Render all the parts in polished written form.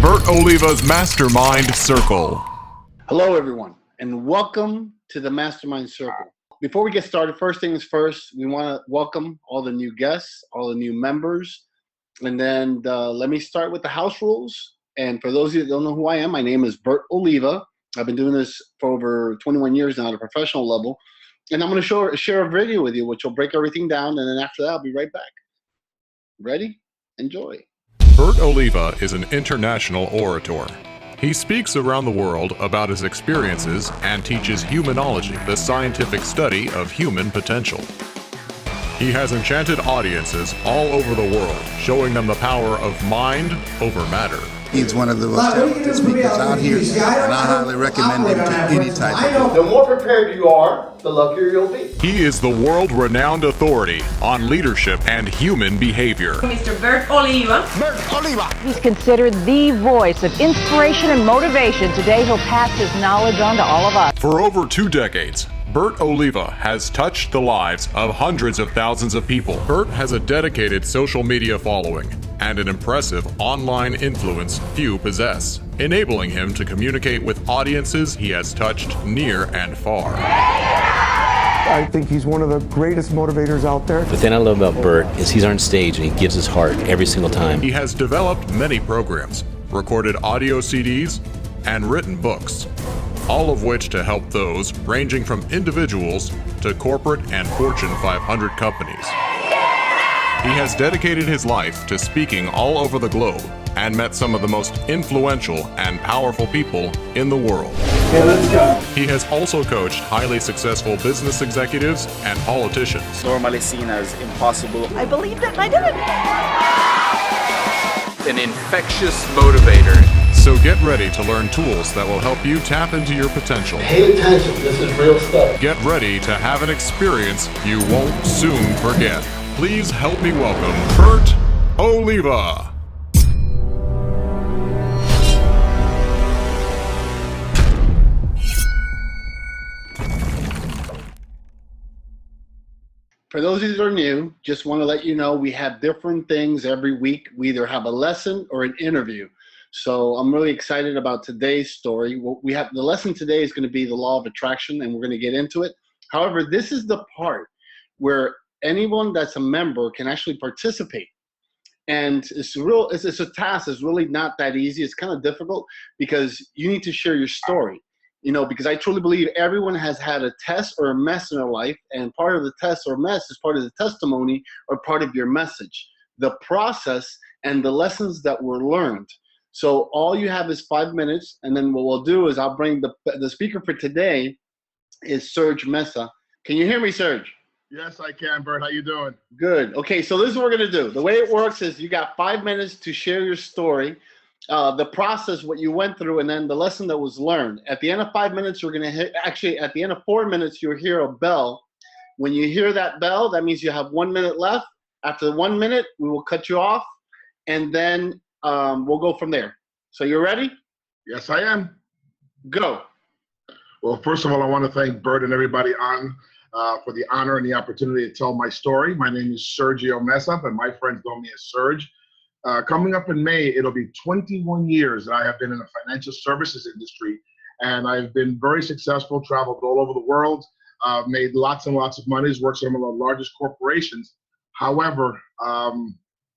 Bert Oliva's Mastermind Circle. Hello, everyone, and welcome to the Mastermind Circle. Before we get started, first things first, we want to welcome all the new guests, all the new members, and then let me start with the house rules. And for those of you that don't know who I am, my name is Bert Oliva. I've been doing this for over 21 years now at a professional level, and I'm going to share a video with you, which will break everything down, and then after that, I'll be right back. Ready? Enjoy. Bert Oliva is an international orator. He speaks around the world about his experiences and teaches humanology, the scientific study of human potential. He has enchanted audiences all over the world, showing them the power of mind over matter. He's one of the most talented speakers out here, and I highly recommend him to any type of The more prepared you are, the luckier you'll be. He is the world-renowned authority on leadership and human behavior. Mr. Bert Oliva. Bert Oliva! He's considered the voice of inspiration and motivation. Today, he'll pass his knowledge on to all of us. For over 2 decades, Bert Oliva has touched the lives of hundreds of thousands of people. Bert has a dedicated social media following and an impressive online influence few possess, enabling him to communicate with audiences he has touched near and far. I think he's one of the greatest motivators out there. The thing I love about Bert is he's on stage and he gives his heart every single time. He has developed many programs, recorded audio CDs, and written books, all of which to help those ranging from individuals to corporate and Fortune 500 companies. He has dedicated his life to speaking all over the globe and met some of the most influential and powerful people in the world. Okay, let's go. He has also coached highly successful business executives and politicians. Normally seen as impossible. I believed it and I did it. An infectious motivator. So get ready to learn tools that will help you tap into your potential. Pay attention, this is real stuff. Get ready to have an experience you won't soon forget. Please help me welcome Bert Oliva. For those of you that are new, just want to let you know we have different things every week. We either have a lesson or an interview. So I'm really excited about today's story. What we have, the lesson today is going to be the law of attraction, and we're going to get into it. However, this is the part where anyone that's a member can actually participate. And it's a task. It's really not that easy. It's kind of difficult because you need to share your story. You know, because I truly believe everyone has had a test or a mess in their life, and part of the test or mess is part of the testimony or part of your message, the process and the lessons that were learned. So all you have is 5 minutes, and then what we'll do is I'll bring the speaker for today is Serge Mesa. Can you hear me, Serge? Yes, I can, Bert. How you doing? Good. Okay, so this is what we're going to do. The way it works is you got 5 minutes to share your story, the process, what you went through, and then the lesson that was learned. At the end of 5 minutes, you're going to hit, actually, at the end of 4 minutes, you'll hear a bell. When you hear that bell, that means you have 1 minute left. After the 1 minute, we will cut you off, and then we'll go from there. So you ready? Yes, I am. Go. Well, first of all, I want to thank Bert and everybody on for the honor and the opportunity to tell my story. My name is Sergio Mesa, and my friends know me as Serge. Coming up in May, it'll be 21 years that I have been in the financial services industry, and I've been very successful, traveled all over the world, made lots and lots of money, worked for some of the largest corporations. However,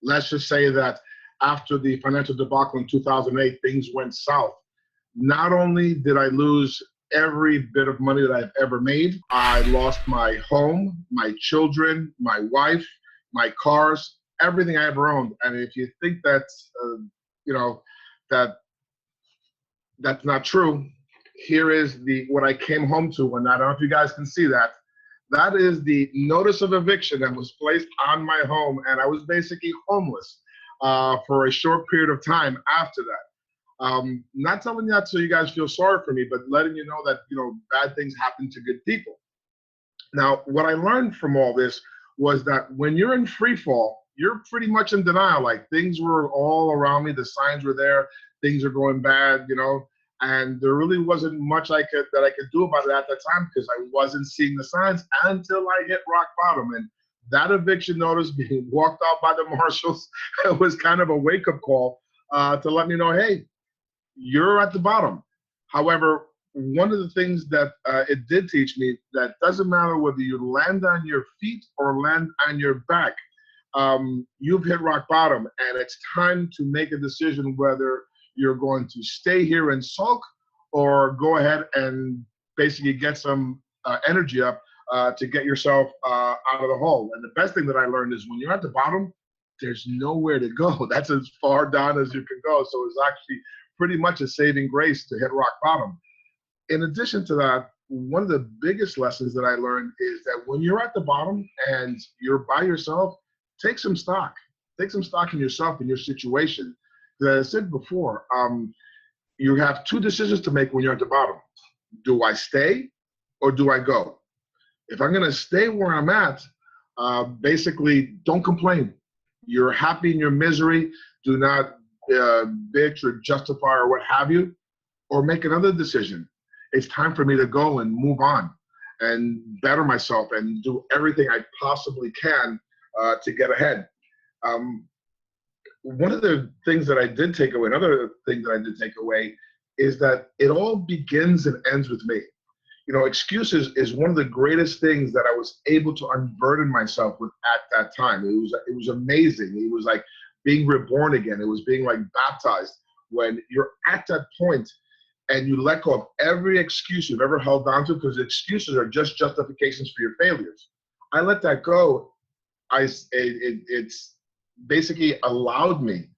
let's just say that after the financial debacle in 2008, things went south. Not only did I lose every bit of money that I've ever made, I lost my home, my children, my wife, my cars, everything I ever owned. And if you think that's, that's not true, here is what I came home to. And I don't know if you guys can see that. That is the notice of eviction that was placed on my home, and I was basically homeless for a short period of time after that. Not telling you that so you guys feel sorry for me, but letting you know that, bad things happen to good people. Now, what I learned from all this was that when you're in free fall, you're pretty much in denial. Like, things were all around me, the signs were there, things are going bad, and there really wasn't much that I could do about it at that time because I wasn't seeing the signs until I hit rock bottom. And that eviction notice being walked out by the marshals was kind of a wake-up call to let me know, hey, you're at the bottom. However, one of the things that it did teach me, that doesn't matter whether you land on your feet or land on your back, you've hit rock bottom, and it's time to make a decision whether you're going to stay here and sulk or go ahead and basically get some energy up to get yourself out of the hole. And the best thing that I learned is when you're at the bottom, there's nowhere to go. That's as far down as you can go. So it's actually pretty much a saving grace to hit rock bottom. In addition to that, one of the biggest lessons that I learned is that when you're at the bottom and you're by yourself, take some stock. Take some stock in yourself and your situation. As I said before, you have two decisions to make when you're at the bottom. Do I stay or do I go? If I'm going to stay where I'm at, basically don't complain. You're happy in your misery. Do not bitch or justify or what have you, or make another decision. It's time for me to go and move on and better myself and do everything I possibly can to get ahead. One of the things that I did take away, another thing that I did take away, is that it all begins and ends with me. You know, excuses is one of the greatest things that I was able to unburden myself with at that time. It was amazing. It was like being reborn again. It was being like baptized. When you're at that point and you let go of every excuse you've ever held on to, because excuses are just justifications for your failures. I let that go. It's basically allowed me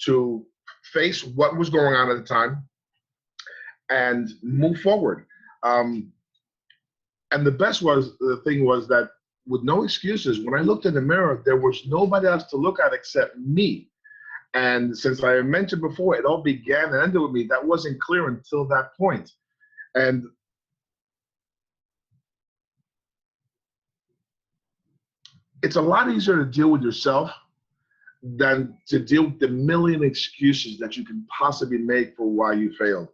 to face what was going on at the time and move forward. And the thing was that with no excuses, when I looked in the mirror, there was nobody else to look at except me. And since I mentioned before, it all began and ended with me. That wasn't clear until that point. And it's a lot easier to deal with yourself than to deal with the million excuses that you can possibly make for why you failed.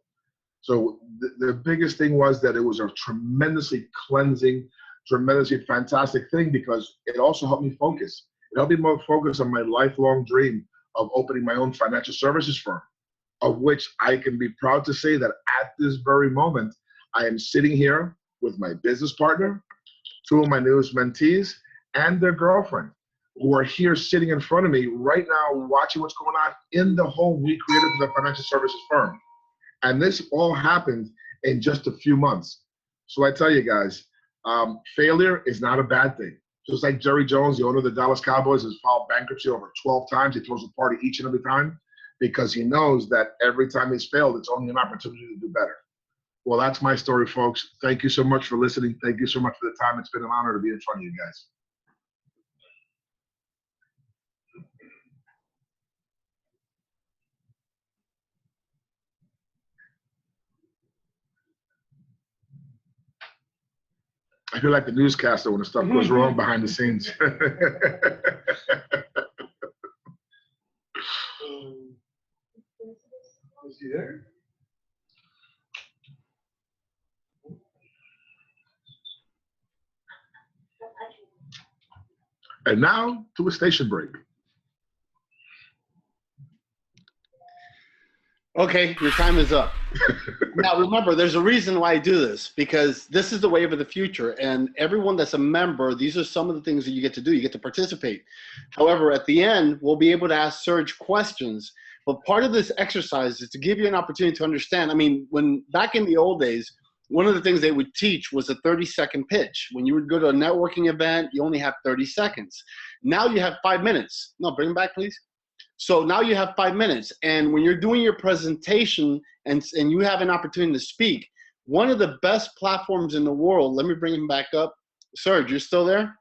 So the biggest thing was that it was a tremendously cleansing, tremendously fantastic thing, because it also helped me focus. It helped me more focus on my lifelong dream of opening my own financial services firm, of which I can be proud to say that at this very moment, I am sitting here with my business partner, two of my newest mentees, and their girlfriend, who are here sitting in front of me right now watching what's going on in the home we created for the financial services firm. And this all happened in just a few months. So I tell you guys, failure is not a bad thing. Just like Jerry Jones, the owner of the Dallas Cowboys, has filed bankruptcy over 12 times. He throws a party each and every time because he knows that every time he's failed, it's only an opportunity to do better. Well, that's my story, folks. Thank you so much for listening. Thank you so much for the time. It's been an honor to be in front of you guys. I feel like the newscaster when the stuff goes wrong behind the scenes. Is he there? And now to a station break. Okay, your time is up. Now remember, there's a reason why I do this, because this is the wave of the future, and everyone that's a member, these are some of the things that you get to do. You get to participate. However, at the end, we'll be able to ask Serge questions. But part of this exercise is to give you an opportunity to understand. I mean, when back in the old days, one of the things they would teach was a 30-second pitch. When you would go to a networking event, you only have 30 seconds. Now you have 5 minutes. No, bring them back, please. So now you have 5 minutes, and when you're doing your presentation and you have an opportunity to speak, one of the best platforms in the world, let me bring him back up. Serge, you're still there?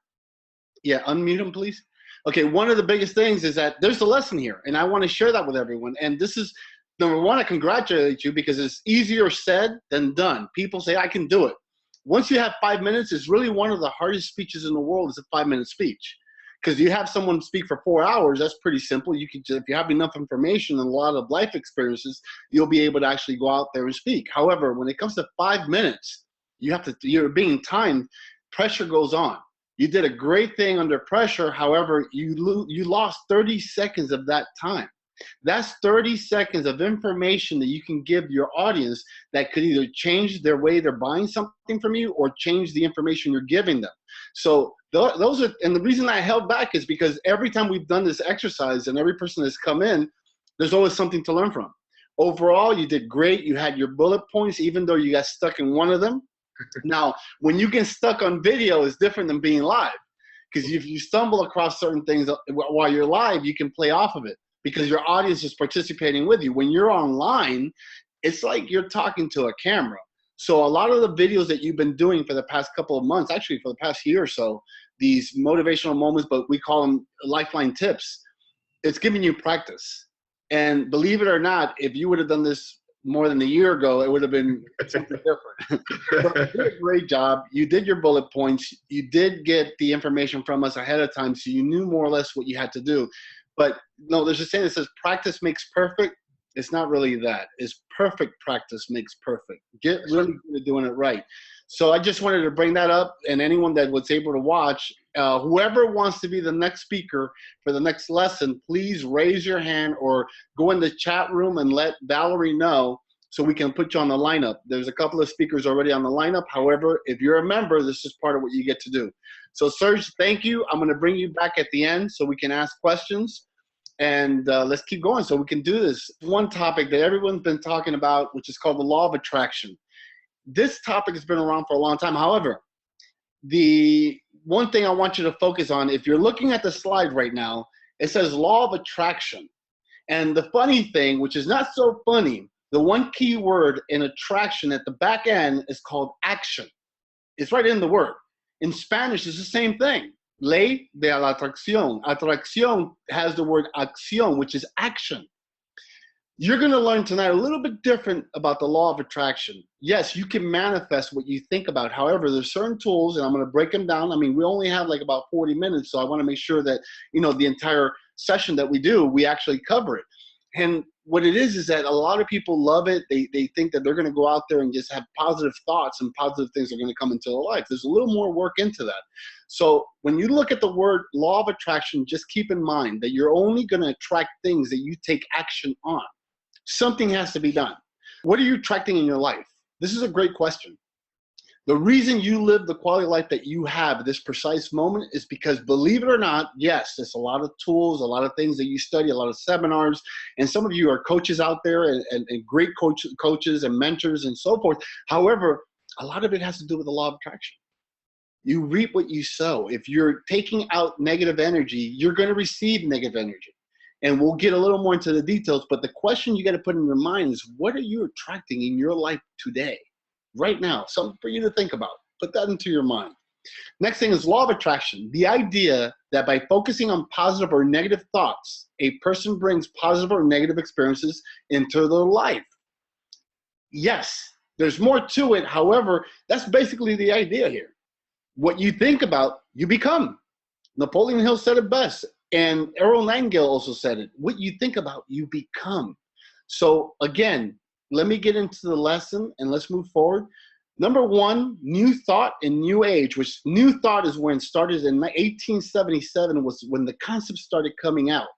Yeah, unmute him, please. Okay, one of the biggest things is that there's a lesson here, and I want to share that with everyone. And this is, number one, I congratulate you because it's easier said than done. People say, I can do it. Once you have 5 minutes, it's really one of the hardest speeches in the world is a 5-minute speech. Because you have someone speak for 4 hours, that's pretty simple. You can, if you have enough information and a lot of life experiences, you'll be able to actually go out there and speak. However, when it comes to 5 minutes, you're being timed. Pressure goes on. You did a great thing under pressure. However, you lost 30 seconds of that time. That's 30 seconds of information that you can give your audience that could either change their way they're buying something from you or change the information you're giving them. So those are, and the reason I held back is because every time we've done this exercise and every person that's come in, there's always something to learn from. Overall, you did great. You had your bullet points, even though you got stuck in one of them. Now, when you get stuck on video, it's different than being live. Because if you stumble across certain things while you're live, you can play off of it because your audience is participating with you. When you're online, it's like you're talking to a camera. So a lot of the videos that you've been doing for the past couple of months, actually for the past year or so, these motivational moments, but we call them lifeline tips, it's giving you practice. And believe it or not, if you would have done this more than a year ago, it would have been something different. But you did a great job. You did your bullet points. You did get the information from us ahead of time, so you knew more or less what you had to do. But no, there's a saying that says practice makes perfect. It's not really that. It's perfect practice makes perfect. Get really good at doing it right. So I just wanted to bring that up, and anyone that was able to watch, whoever wants to be the next speaker for the next lesson, please raise your hand or go in the chat room and let Valerie know so we can put you on the lineup. There's a couple of speakers already on the lineup. However, if you're a member, this is part of what you get to do. So Serge, thank you. I'm gonna bring you back at the end so we can ask questions. And let's keep going so we can do this. One topic that everyone's been talking about, which is called the law of attraction. This topic has been around for a long time. However, the one thing I want you to focus on, if you're looking at the slide right now, it says law of attraction. And the funny thing, which is not so funny, the one key word in attraction at the back end is called action. It's right in the word. In Spanish, it's the same thing. Ley de la atracción. Atracción has the word acción, which is action. You're going to learn tonight a little bit different about the law of attraction. Yes, you can manifest what you think about. However, there's certain tools, and I'm going to break them down. I mean, we only have like about 40 minutes, so I want to make sure that, you know, the entire session that we do, we actually cover it. And what it is that a lot of people love it. They think that they're going to go out there and just have positive thoughts and positive things are going to come into their life. There's a little more work into that. So when you look at the word law of attraction, just keep in mind that you're only going to attract things that you take action on. Something has to be done. What are you attracting in your life? This is a great question. The reason you live the quality of life that you have at this precise moment is because, believe it or not, yes, there's a lot of tools, a lot of things that you study, a lot of seminars, and some of you are coaches out there and great coaches and mentors and so forth. However, a lot of it has to do with the law of attraction. You reap what you sow. If you're taking out negative energy, you're going to receive negative energy. And we'll get a little more into the details, but the question you got to put in your mind is, what are you attracting in your life today, right now? Something for you to think about. Put that into your mind. Next thing is law of attraction. The idea that by focusing on positive or negative thoughts, a person brings positive or negative experiences into their life. Yes, there's more to it. However, that's basically the idea here. What you think about, you become. Napoleon Hill said it best. And Errol Nightingale also said it. What you think about, you become. So again, let me get into the lesson and let's move forward. Number one, new thought and new age, which new thought is when it started in 1877 was when the concept started coming out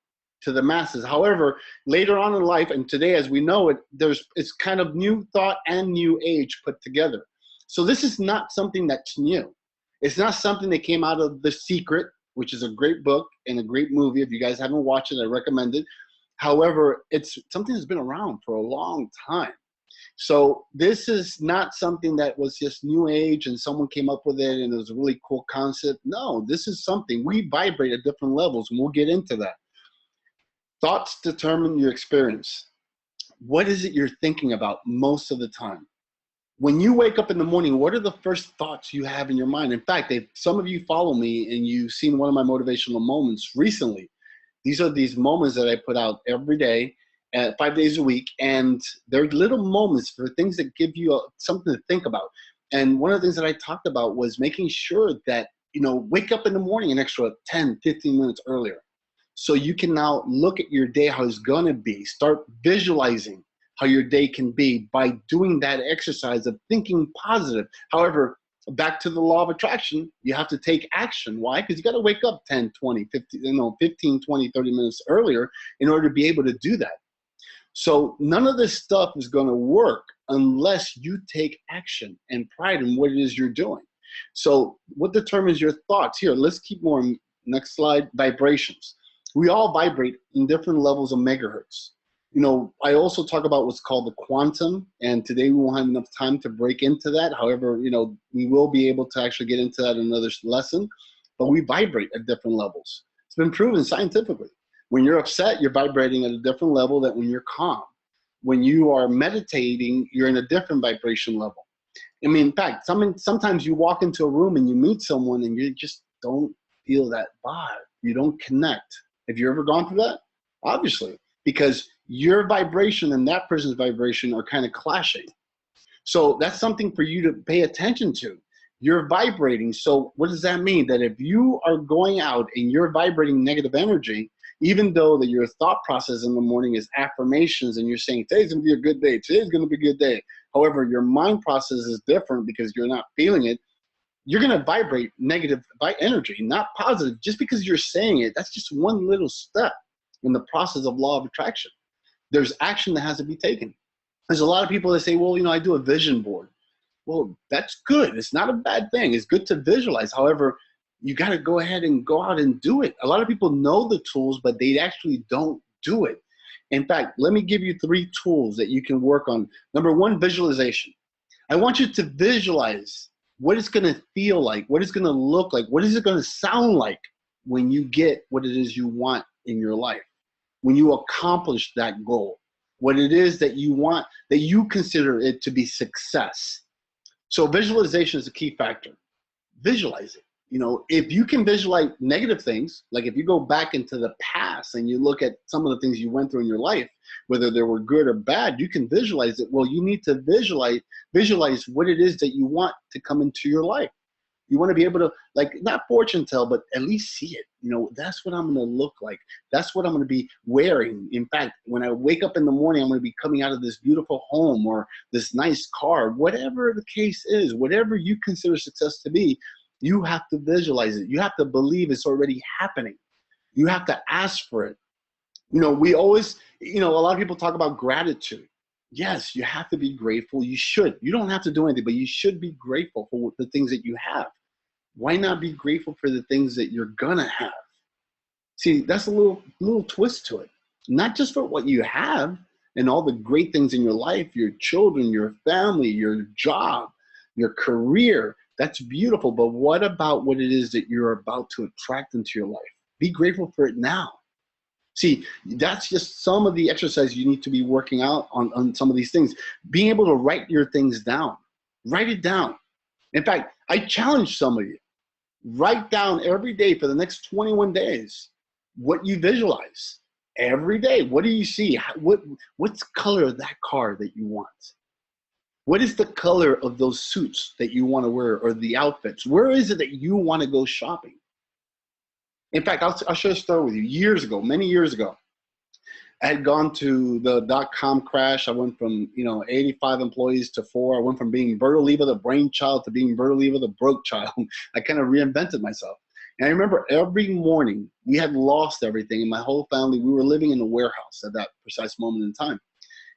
to the masses. However, later on in life and today as we know it, it's kind of new thought and new age put together. So this is not something that's new. It's not something that came out of The Secret, which is a great book and a great movie. If you guys haven't watched it, I recommend it. However, it's something that's been around for a long time. So this is not something that was just new age and someone came up with it and it was a really cool concept. No, this is something. We vibrate at different levels and we'll get into that. Thoughts determine your experience. What is it you're thinking about most of the time? When you wake up in the morning, what are the first thoughts you have in your mind? In fact, if some of you follow me and you've seen one of my motivational moments recently, these are these moments that I put out every day, 5 days a week, and they're little moments for things that give you something to think about. And one of the things that I talked about was making sure that, you know, wake up in the morning an extra 10, 15 minutes earlier. So you can now look at your day, how it's gonna be, start visualizing how your day can be by doing that exercise of thinking positive. However, Back to the law of attraction, you have to take action. Why? Because you got to wake up 10, 20, 15, 20, 30 minutes earlier in order to be able to do that. So none of this stuff is going to work unless you take action and pride in what it is you're doing. So what determines your thoughts? Here, let's keep going. Next slide, vibrations. We all vibrate in different levels of megahertz. You know, I also talk about what's called the quantum, and today we won't have enough time to break into that. However, you know, we will be able to actually get into that in another lesson, but we vibrate at different levels. It's been proven scientifically. When you're upset, you're vibrating at a different level than when you're calm. When you are meditating, you're in a different vibration level. I mean, in fact, sometimes you walk into a room and you meet someone and you just don't feel that vibe. You don't connect. Have you ever gone through that? Obviously, because your vibration and that person's vibration are kind of clashing. So that's something for you to pay attention to. You're vibrating. So what does that mean? That if you are going out and you're vibrating negative energy, even though that your thought process in the morning is affirmations and you're saying, today's going to be a good day, today's going to be a good day. However, your mind process is different because you're not feeling it. You're going to vibrate negative energy, not positive. Just because you're saying it, that's just one little step in the process of law of attraction. There's action that has to be taken. There's a lot of people that say, well, you know, I do a vision board. Well, that's good. It's not a bad thing. It's good to visualize. However, you got to go ahead and go out and do it. A lot of people know the tools, but they actually don't do it. In fact, let me give you 3 tools that you can work on. Number 1, visualization. I want you to visualize what it's going to feel like, what it's going to look like, what is it going to sound like when you get what it is you want in your life, when you accomplish that goal, what it is that you want, that you consider it to be success. So visualization is a key factor. Visualize it. You know, if you can visualize negative things, like if you go back into the past and you look at some of the things you went through in your life, whether they were good or bad, you can visualize it. Well, you need to visualize what it is that you want to come into your life. You want to be able to, like, not fortune tell, but at least see it. You know, that's what I'm going to look like. That's what I'm going to be wearing. In fact, when I wake up in the morning, I'm going to be coming out of this beautiful home or this nice car, whatever the case is, whatever you consider success to be, you have to visualize it. You have to believe it's already happening. You have to ask for it. You know, we always, you know, a lot of people talk about gratitude. Yes, you have to be grateful. You should. You don't have to do anything, but you should be grateful for the things that you have. Why not be grateful for the things that you're gonna have? See, that's a little twist to it. Not just for what you have and all the great things in your life, your children, your family, your job, your career. That's beautiful, but what about what it is that you're about to attract into your life? Be grateful for it now. See, that's just some of the exercise you need to be working out on some of these things. Being able to write your things down. Write it down. In fact, I challenge some of you. Write down every day for the next 21 days what you visualize. Every day. What do you see? What's the color of that car that you want? What is the color of those suits that you want to wear or the outfits? Where is it that you want to go shopping? In fact, I'll share a story with you. Years ago, many years ago, I had gone to the .com crash. I went from 85 employees to 4. I went from being Bert Oliva, the brainchild, to being Bert Oliva, the broke child. I kind of reinvented myself. And I remember every morning we had lost everything, and my whole family, we were living in a warehouse at that precise moment in time.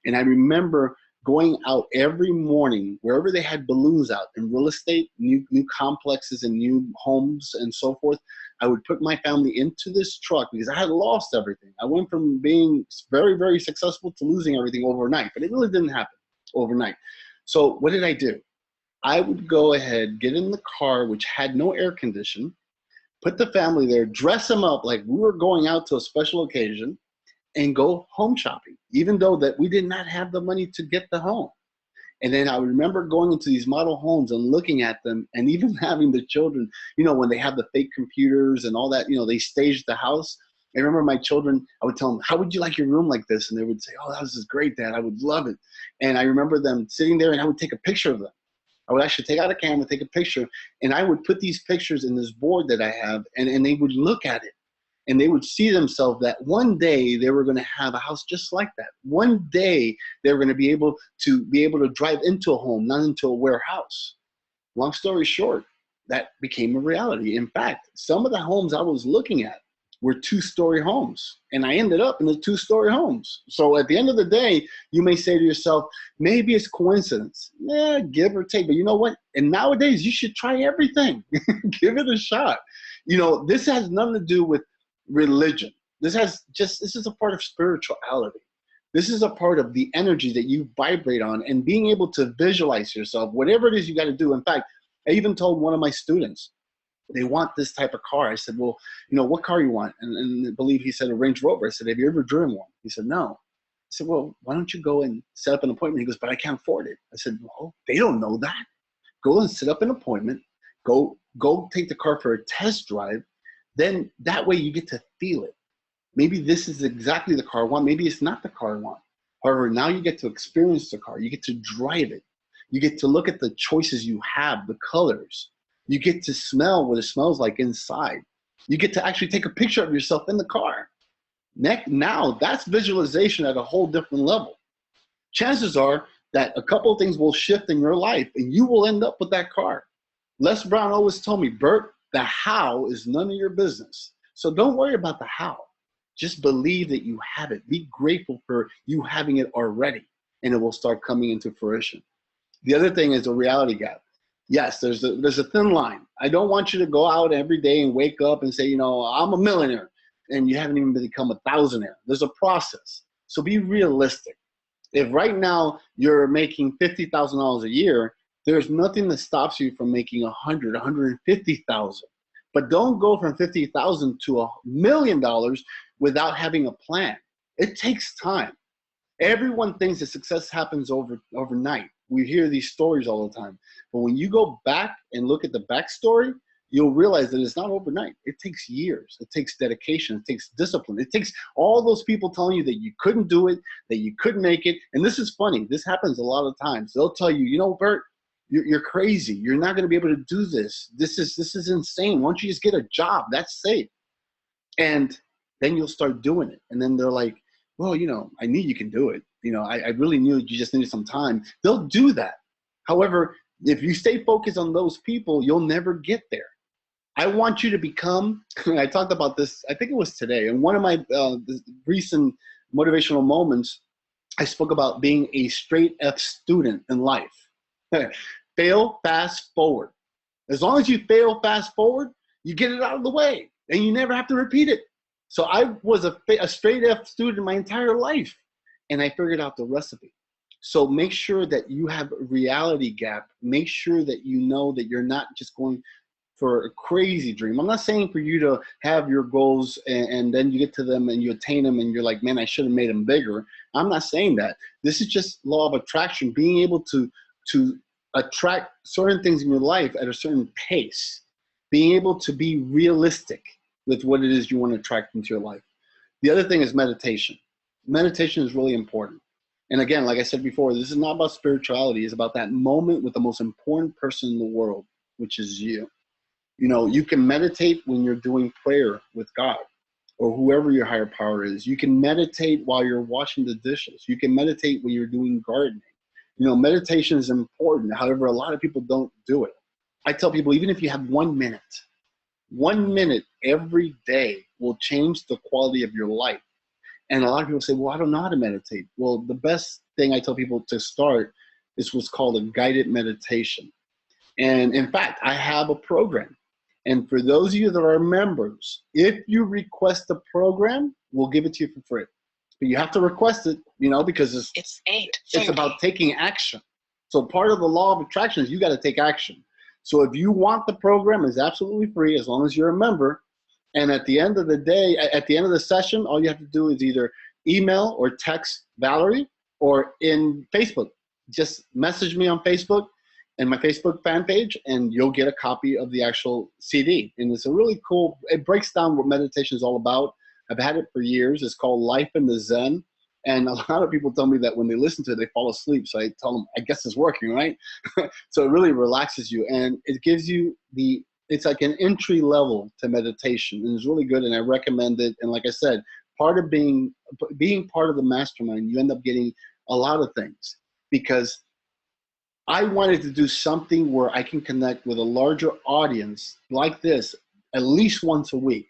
And I remember going out every morning, wherever they had balloons out in real estate, new complexes and new homes and so forth, I would put my family into this truck because I had lost everything. I went from being very, very successful to losing everything overnight, but it really didn't happen overnight. So what did I do? I would go ahead, get in the car, which had no air condition, put the family there, dress them up like we were going out to a special occasion, and go home shopping, even though that we did not have the money to get the home. And then I remember going into these model homes and looking at them, and even having the children, when they have the fake computers and all that, they staged the house. I remember my children, I would tell them, how would you like your room like this? And they would say, oh, this is great, Dad. I would love it. And I remember them sitting there, and I would take a picture of them. I would actually take out a camera, take a picture, and I would put these pictures in this board that I have, and they would look at it. And they would see themselves that one day they were going to have a house just like that. One day they were going to be able to drive into a home, not into a warehouse. long story short, that became a reality. In fact, some of the homes I was looking at were 2-story homes, and I ended up in the 2-story homes. So at the end of the day, you may say to yourself, maybe it's coincidence. Yeah, give or take. But you know what? And nowadays, you should try everything. Give it a shot. You know, this has nothing to do with religion. This is a part of spirituality. This is a part of the energy that you vibrate on and being able to visualize yourself, whatever it is you got to do. In fact, I even told one of my students, they want this type of car. I said, well, you know, what car you want? And I believe he said a Range Rover. I said, have you ever driven one? He said, no. I said, well, why don't you go and set up an appointment? He goes, but I can't afford it. I said, well, they don't know that. Go and set up an appointment. Go take the car for a test drive. Then that way you get to feel it. Maybe this is exactly the car I want. Maybe it's not the car I want. However, now you get to experience the car. You get to drive it. You get to look at the choices you have, the colors. You get to smell what it smells like inside. You get to actually take a picture of yourself in the car. Now, that's visualization at a whole different level. Chances are that a couple of things will shift in your life, and you will end up with that car. Les Brown always told me, Bert, the how is none of your business. So don't worry about the how. Just believe that you have it. Be grateful for you having it already, and it will start coming into fruition. The other thing is a reality gap. Yes, there's a thin line. I don't want you to go out every day and wake up and say, you know, I'm a millionaire, and you haven't even become a thousandaire. There's a process. So be realistic. If right now you're making $50,000 a year, there's nothing that stops you from making $100,000, $150,000. But don't go from $50,000 to $1 million without having a plan. It takes time. Everyone thinks that success happens overnight. We hear these stories all the time. But when you go back and look at the backstory, you'll realize that it's not overnight. It takes years. It takes dedication. It takes discipline. It takes all those people telling you that you couldn't do it, that you couldn't make it. And this is funny. This happens a lot of times. They'll tell you, you know, Bert, you're crazy. You're not going to be able to do this. This is insane. Why don't you just get a job? That's safe. And then you'll start doing it. And then they're like, well, you know, I knew you can do it. You know, I really knew you just needed some time. They'll do that. However, if you stay focused on those people, you'll never get there. I want you to become, I talked about this, I think it was today, in one of my recent motivational moments, I spoke about being a straight F student in life. Fail, fast forward. As long as you fail, fast forward, you get it out of the way, and you never have to repeat it. So I was a straight F student my entire life, and I figured out the recipe. So make sure that you have a reality gap. Make sure that you know that you're not just going for a crazy dream. I'm not saying for you to have your goals and then you get to them and you attain them and you're like, man, I should have made them bigger. I'm not saying that. This is just law of attraction, being able to attract certain things in your life at a certain pace, being able to be realistic with what it is you want to attract into your life. The other thing is meditation. Meditation is really important. And again, like I said before, this is not about spirituality. It's about that moment with the most important person in the world, which is you. You know, you can meditate when you're doing prayer with God or whoever your higher power is. You can meditate while you're washing the dishes. You can meditate when you're doing gardening. You know, meditation is important. However, a lot of people don't do it. I tell people, even if you have 1 minute every day will change the quality of your life. And a lot of people say, well, I don't know how to meditate. Well, the best thing I tell people to start is what's called a guided meditation. And in fact, I have a program. And for those of you that are members, if you request the program, we'll give it to you for free. But you have to request it, you know, because it's about taking action. So part of the law of attraction is you got to take action. So if you want the program, it's absolutely free as long as you're a member. And at the end of the day, at the end of the session, all you have to do is either email or text Valerie or in Facebook. Just message me on Facebook and my Facebook fan page, and you'll get a copy of the actual CD. And it's a really cool, it breaks down what meditation is all about. I've had it for years. It's called Life in the Zen. And a lot of people tell me that when they listen to it, they fall asleep. So I tell them, I guess it's working, right? So it really relaxes you. And it gives you it's like an entry level to meditation. And it's really good. And I recommend it. And like I said, part of being part of the mastermind, you end up getting a lot of things. Because I wanted to do something where I can connect with a larger audience like this at least once a week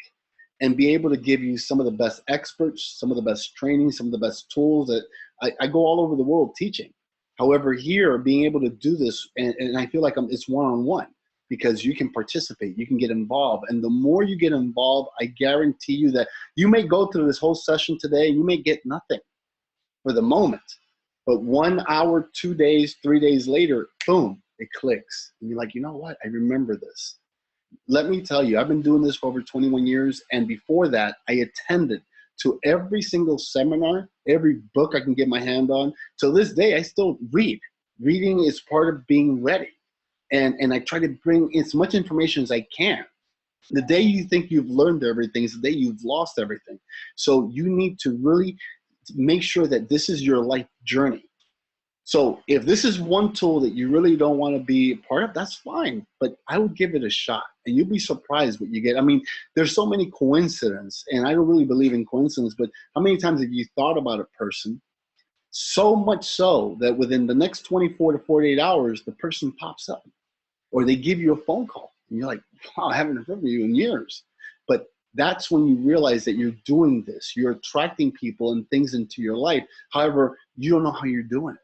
and be able to give you some of the best experts, some of the best training, some of the best tools that I go all over the world teaching. However, here, being able to do this, and I feel like it's one-on-one because you can participate, you can get involved. And the more you get involved, I guarantee you that you may go through this whole session today, you may get nothing for the moment. But 1 hour, 2 days, 3 days later, boom, it clicks. And you're like, you know what? I remember this. Let me tell you, I've been doing this for over 21 years. And before that, I attended to every single seminar, every book I can get my hand on. To this day, I still read. Reading is part of being ready. And I try to bring as much information as I can. The day you think you've learned everything is the day you've lost everything. So you need to really make sure that this is your life journey. So if this is one tool that you really don't want to be a part of, that's fine. But I would give it a shot, and you'll be surprised what you get. I mean, there's so many coincidences, and I don't really believe in coincidence, but how many times have you thought about a person so much so that within the next 24 to 48 hours, the person pops up, or they give you a phone call, and you're like, wow, I haven't heard from you in years. But that's when you realize that you're doing this. You're attracting people and things into your life. However, you don't know how you're doing it.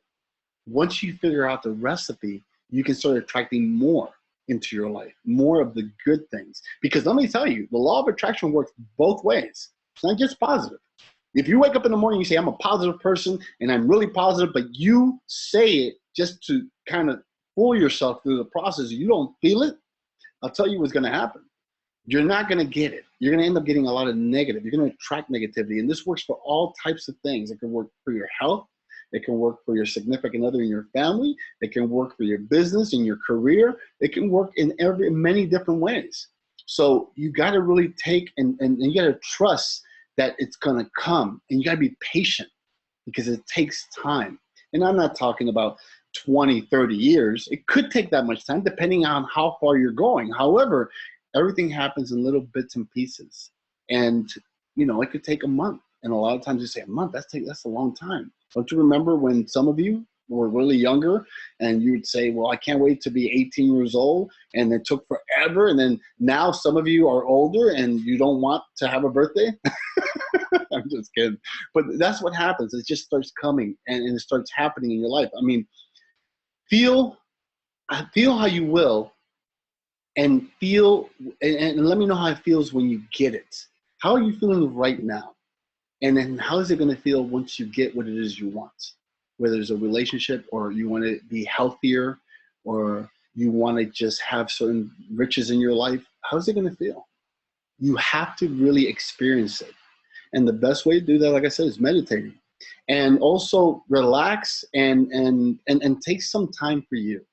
Once you figure out the recipe, you can start attracting more into your life, more of the good things. Because let me tell you, the law of attraction works both ways. It's not just positive. If you wake up in the morning, you say, I'm a positive person and I'm really positive, but you say it just to kind of fool yourself through the process, you don't feel it, I'll tell you what's going to happen. You're not going to get it. You're going to end up getting a lot of negative. You're going to attract negativity. And this works for all types of things. It can work for your health. It can work for your significant other in your family. It can work for your business and your career. It can work in many different ways. So you got to really take and you got to trust that it's going to come. And you got to be patient because it takes time. And I'm not talking about 20, 30 years. It could take that much time depending on how far you're going. However, everything happens in little bits and pieces. And, you know, it could take a month. And a lot of times you say, a month, that's a long time. Don't you remember when some of you were really younger and you would say, well, I can't wait to be 18 years old, and it took forever. And then now some of you are older and you don't want to have a birthday. I'm just kidding. But that's what happens. It just starts coming and it starts happening in your life. I mean, feel how you will and feel, and let me know how it feels when you get it. How are you feeling right now? And then how is it going to feel once you get what it is you want? Whether it's a relationship, or you want to be healthier, or you want to just have certain riches in your life, how is it going to feel? You have to really experience it. And the best way to do that, like I said, is meditating. And also relax and take some time for you.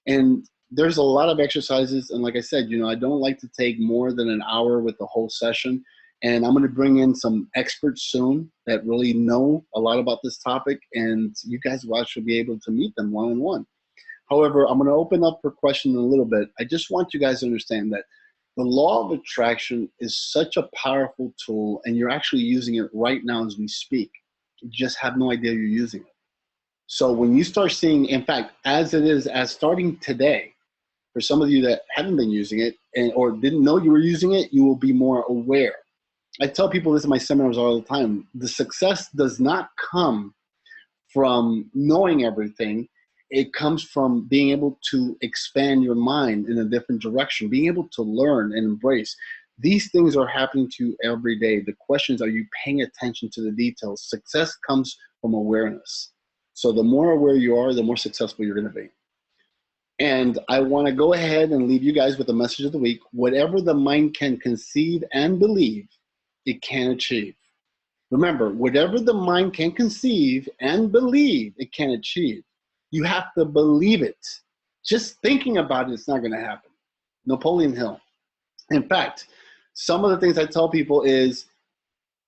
And there's a lot of exercises. And like I said, you know, I don't like to take more than an hour with the whole session. And I'm going to bring in some experts soon that really know a lot about this topic, and you guys will actually be able to meet them one-on-one. However, I'm going to open up for questions in a little bit. I just want you guys to understand that the law of attraction is such a powerful tool, and you're actually using it right now as we speak. You just have no idea you're using it. So when you start seeing, in fact, as starting today, for some of you that haven't been using it or didn't know you were using it, you will be more aware. I tell people this in my seminars all the time. The success does not come from knowing everything. It comes from being able to expand your mind in a different direction, being able to learn and embrace. These things are happening to you every day. The question is, are you paying attention to the details? Success comes from awareness. So the more aware you are, the more successful you're going to be. And I want to go ahead and leave you guys with the message of the week. Whatever the mind can conceive and believe, it can achieve. Remember, whatever the mind can conceive and believe, it can achieve. You have to believe it. Just thinking about it, it's not going to happen. Napoleon Hill. In fact, some of the things I tell people is,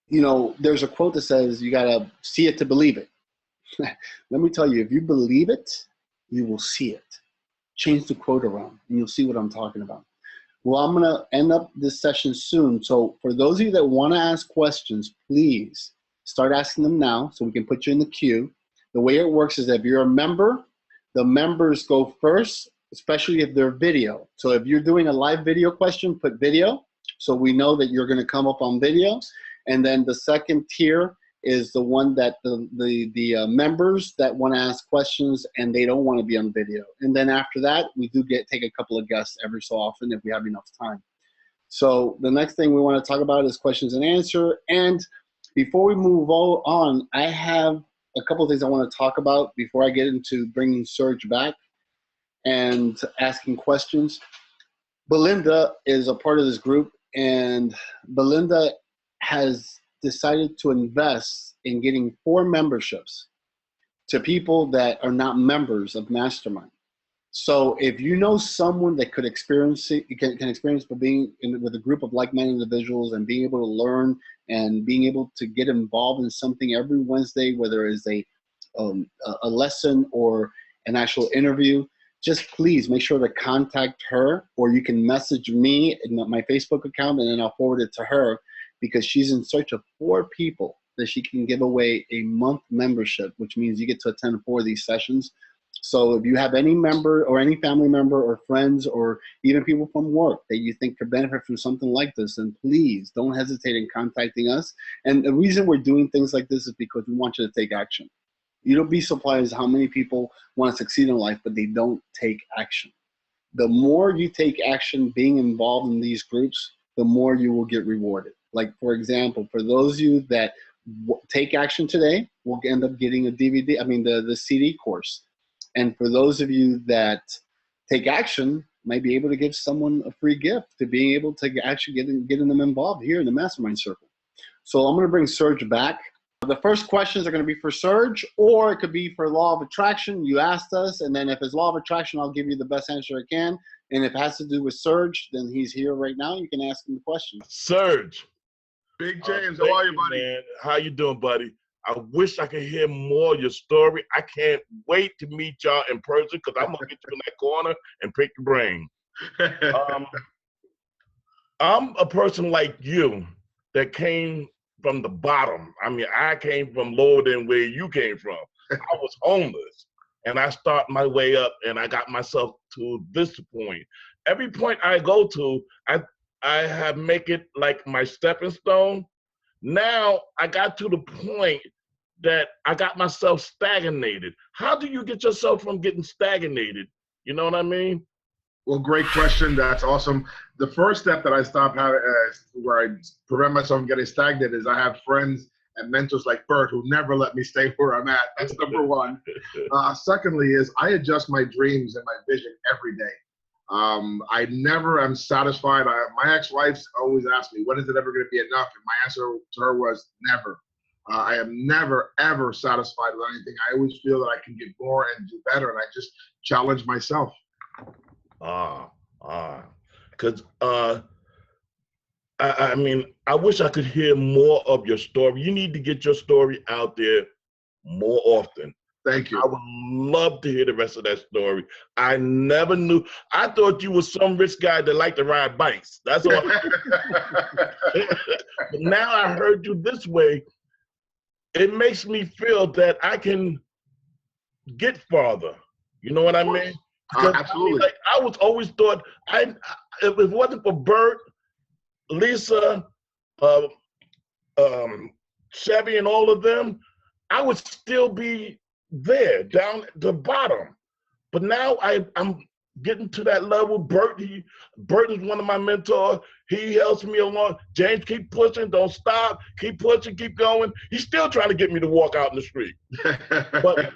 you know, there's a quote that says, you got to see it to believe it. Let me tell you, if you believe it, you will see it. Change the quote around, and you'll see what I'm talking about. Well, I'm going to end up this session soon. So for those of you that want to ask questions, please start asking them now so we can put you in the queue. The way it works is that if you're a member, The members go first, especially if they're video. So if you're doing a live video question, put video, so we know that you're going to come up on video. And then the second tier is the one that the members that want to ask questions and they don't want to be on video. And then after that, we do take a couple of guests every so often if we have enough time. So the next thing we want to talk about is questions and answer. And before we move on, I have a couple of things I want to talk about before I get into bringing Serge back and asking questions. Belinda is a part of this group, and Belinda has decided to invest in getting 4 memberships to people that are not members of Mastermind. So if you know someone that could experience it, can experience by being with a group of like-minded individuals and being able to learn and being able to get involved in something every Wednesday, whether it's a lesson or an actual interview, just please make sure to contact her, or you can message me in my Facebook account and then I'll forward it to her, because she's in search of 4 people that she can give away a month membership, which means you get to attend 4 of these sessions. So if you have any member or any family member or friends or even people from work that you think could benefit from something like this, then please don't hesitate in contacting us. And the reason we're doing things like this is because we want you to take action. You don't be surprised how many people want to succeed in life, but they don't take action. The more you take action being involved in these groups, the more you will get rewarded. Like, for example, for those of you that take action today, we'll end up getting a the CD course. And for those of you that take action, might be able to give someone a free gift to being able to actually getting them involved here in the Mastermind Circle. So I'm going to bring Serge back. The first questions are going to be for Serge, or it could be for Law of Attraction. You asked us, and then if it's Law of Attraction, I'll give you the best answer I can. And if it has to do with Serge, then he's here right now. You can ask him the question. Serge. Big James, how are you, buddy? Man. How you doing, buddy? I wish I could hear more of your story. I can't wait to meet y'all in person, because I'm going to get you in that corner and pick your brain. I'm a person like you that came from the bottom. I mean, I came from lower than where you came from. I was homeless, and I started my way up, and I got myself to this point. Every point I go to, I have make it like my stepping stone. Now I got to the point that I got myself stagnated. How do you get yourself from getting stagnated? You know what I mean? Well, great question. That's awesome. The first step that I stopped having, where I prevent myself from getting stagnated, is I have friends and mentors like Bert who never let me stay where I'm at. That's number one. Secondly is I adjust my dreams and my vision every day. I never am satisfied. My ex-wife always asked me, when is it ever going to be enough? And my answer to her was never. I am never, ever satisfied with anything. I always feel that I can get more and do better, and I just challenge myself. Because I mean, I wish I could hear more of your story. You need to get your story out there more often. Thank you. I would love to hear the rest of that story. I never knew. I thought you were some rich guy that liked to ride bikes. That's all. But now I heard you this way. It makes me feel that I can get farther. You know what I mean? Absolutely. I mean, like, I was always thought, if it wasn't for Bert, Lisa, Chevy, and all of them, I would still be there, down at the bottom. But now I'm getting to that level. Bert is one of my mentors. He helps me along. James, keep pushing, don't stop. Keep pushing, keep going. He's still trying to get me to walk out in the street. But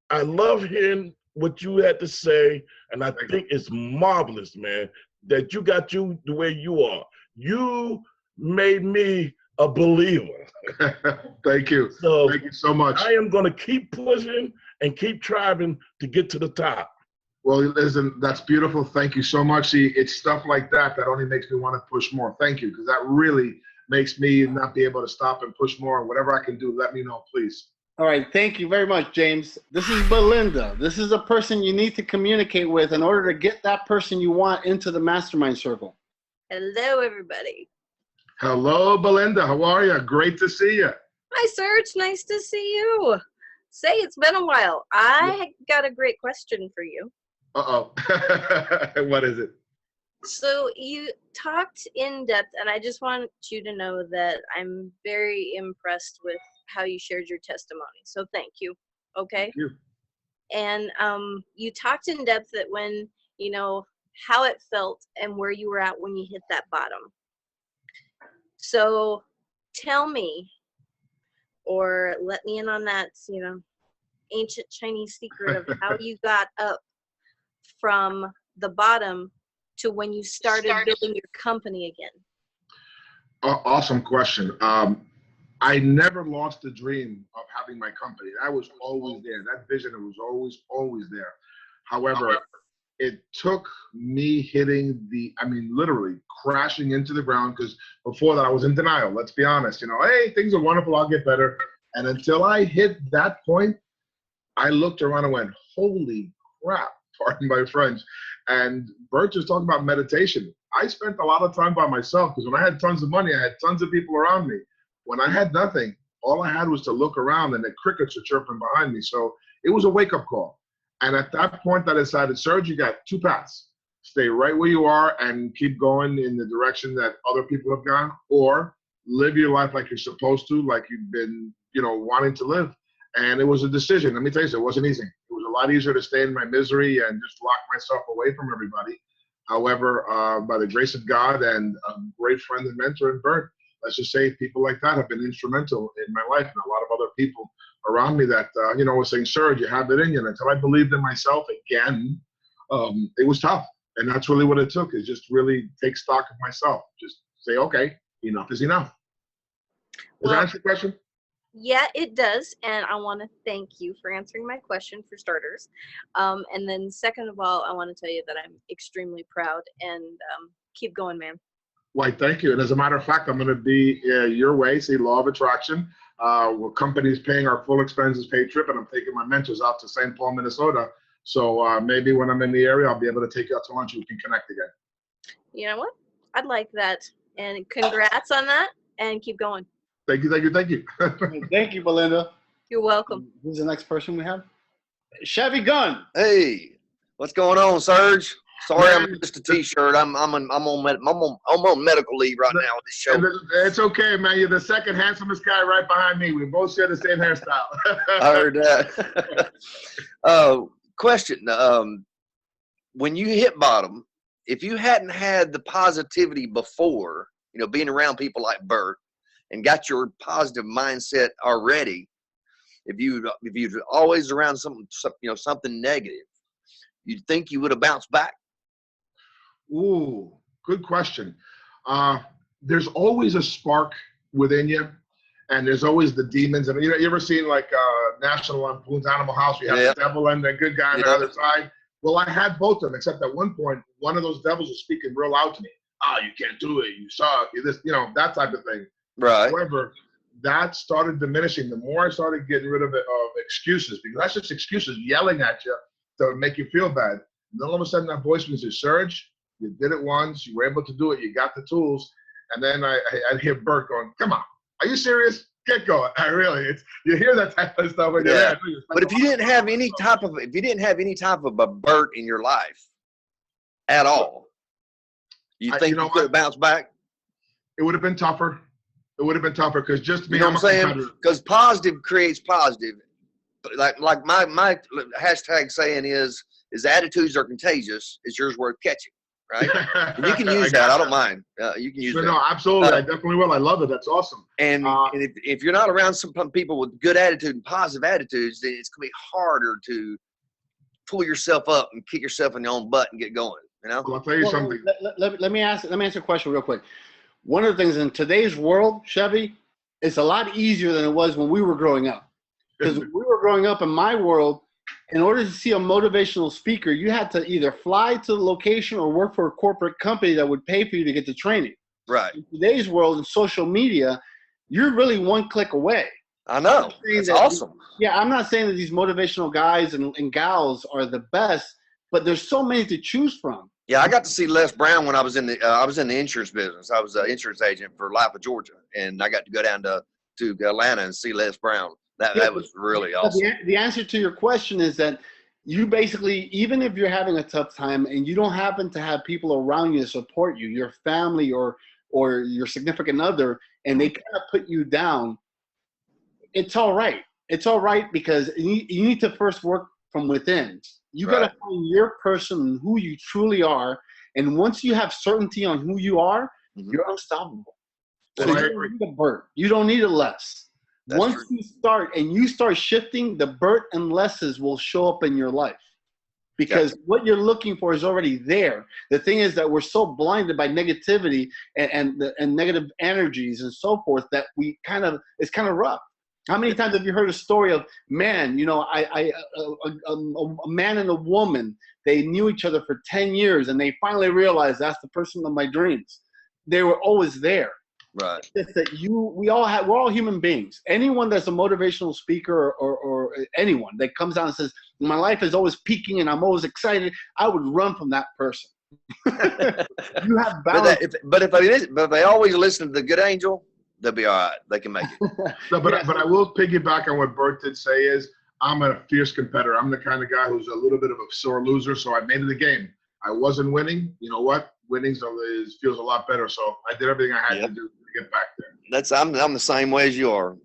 I love hearing what you had to say, and I think it's marvelous, man, that you got you the way you are. You made me a believer. Thank you. So thank you so much. I am going to keep pushing and keep striving to get to the top. Well, listen, that's beautiful. Thank you so much. See, it's stuff like that that only makes me want to push more. Thank you, because that really makes me not be able to stop and push more. And whatever I can do, let me know, please. All right, thank you very much, James. This is Belinda. This is a person you need to communicate with in order to get that person you want into the Mastermind Circle. Hello, everybody. Hello, Belinda. How are you? Great to see you. Hi, Serge. Nice to see you. Say it's been a while. I got a great question for you. Uh-oh. What is it? So you talked in depth, and I just want you to know that I'm very impressed with how you shared your testimony. So thank you. Okay. Thank you. And you talked in depth that when, how it felt and where you were at when you hit that bottom. So tell me, or let me in on that, ancient Chinese secret of how you got up from the bottom to when you started building your company again. Awesome question. I never lost the dream of having my company. That was always there. That vision was always there. However, it took me hitting literally crashing into the ground, because before that I was in denial. Let's be honest. Hey, things are wonderful. I'll get better. And until I hit that point, I looked around and went, holy crap, pardon my French. And Bert was talking about meditation. I spent a lot of time by myself, because when I had tons of money, I had tons of people around me. When I had nothing, all I had was to look around, and the crickets were chirping behind me. So it was a wake-up call. And at that point, I decided, Serge, you got two paths. Stay right where you are and keep going in the direction that other people have gone, or live your life like you're supposed to, like you've been, wanting to live. And it was a decision. Let me tell you, it wasn't easy. It was a lot easier to stay in my misery and just lock myself away from everybody. However, by the grace of God and a great friend and mentor in Bert, let's just say people like that have been instrumental in my life, and a lot of other people around me that, was saying, Serge, you have it in you. And until I believed in myself again, it was tough. And that's really what it took, is just really take stock of myself. Just say, okay, enough is enough. Does that answer your question? Yeah, it does. And I want to thank you for answering my question, for starters. And then second of all, I want to tell you that I'm extremely proud, and keep going, man. Why, thank you. And as a matter of fact, I'm going to be your way, see Law of Attraction. Where companies paying our full expenses paid trip, and I'm taking my mentors out to St. Paul, Minnesota. So maybe when I'm in the area, I'll be able to take you out to lunch and we can connect again. You know what? I'd like that. And congrats on that, and keep going. Thank you, thank you, thank you. Thank you, Belinda. You're welcome. Who's the next person we have? Chevy Gunn. Hey, what's going on, Serge? Sorry, I missed a T-shirt. I'm on medical leave right now with this show. It's okay, man. You're the second handsomest guy right behind me. We both share the same hairstyle. I heard that. Question: when you hit bottom, if you hadn't had the positivity before, being around people like Bert, and got your positive mindset already, if you'd always around something negative, you'd think you would have bounced back? Ooh, good question. There's always a spark within you, and there's always the demons. I mean, you ever seen like National Lampoon's Animal House? You have the devil and the good guy on the other side. Well, I had both of them, except at one point, one of those devils was speaking real loud to me. You can't do it. You suck. You this, that type of thing. Right. However, that started diminishing. The more I started getting rid of excuses, because that's just excuses yelling at you to make you feel bad. And then all of a sudden, that voice says, Serge, you did it once. You were able to do it. You got the tools. And then I'd hear Bert going, come on, are you serious? Get going. You hear that type of stuff when you're there. But if you didn't have any type of a Bert in your life at all, you think you could have bounced back? It would have been tougher. It would have been tougher, because just me. You know what I'm saying? Because positive creates positive. Like my hashtag saying is attitudes are contagious. Is yours worth catching? Right? And you can use that. I don't mind. You can use that. No, absolutely. I definitely will. I love it. That's awesome. And if you're not around some people with good attitude and positive attitudes, then it's going to be harder to pull yourself up and kick yourself in your own butt and get going. Well, I'll tell you something. Let me answer a question real quick. One of the things in today's world, Chevy, it's a lot easier than it was when we were growing up. Because when we were growing up in my world, in order to see a motivational speaker, you had to either fly to the location or work for a corporate company that would pay for you to get the training. Right. In today's world, in social media, you're really one click away. I know. It's awesome. Yeah, I'm not saying that these motivational guys and gals are the best, but there's so many to choose from. Yeah, I got to see Les Brown when I was in the insurance business. I was an insurance agent for Life of Georgia, and I got to go down to Atlanta and see Les Brown. That was really awesome. The answer to your question is that you basically, even if you're having a tough time and you don't happen to have people around you to support you, your family or your significant other, and they kind of put you down, it's all right. It's all right, because you need to first work from within. You got to find your person, who you truly are. And once you have certainty on who you are, you're unstoppable. So you don't need a Bert. You don't need a Les. Once you start and you start shifting, the Bert and Les's will show up in your life, because what you're looking for is already there. The thing is that we're so blinded by negativity and negative energies and so forth that it's kind of rough. How many times have you heard a story of, man, you know, a man and a woman, they knew each other for 10 years and they finally realized that's the person of my dreams. They were always there. Right. It's that we're all human beings. Anyone that's a motivational speaker or anyone that comes out and says, my life is always peaking and I'm always excited, I would run from that person. You have balance. But if they always listen to the good angel, they'll be all right. They can make it. But I will piggyback on what Bert did say is, I'm a fierce competitor. I'm the kind of guy who's a little bit of a sore loser, so I made it a game. I wasn't winning. You know what? Winning feels a lot better, so I did everything I had to do to get back there. I'm the same way as you are.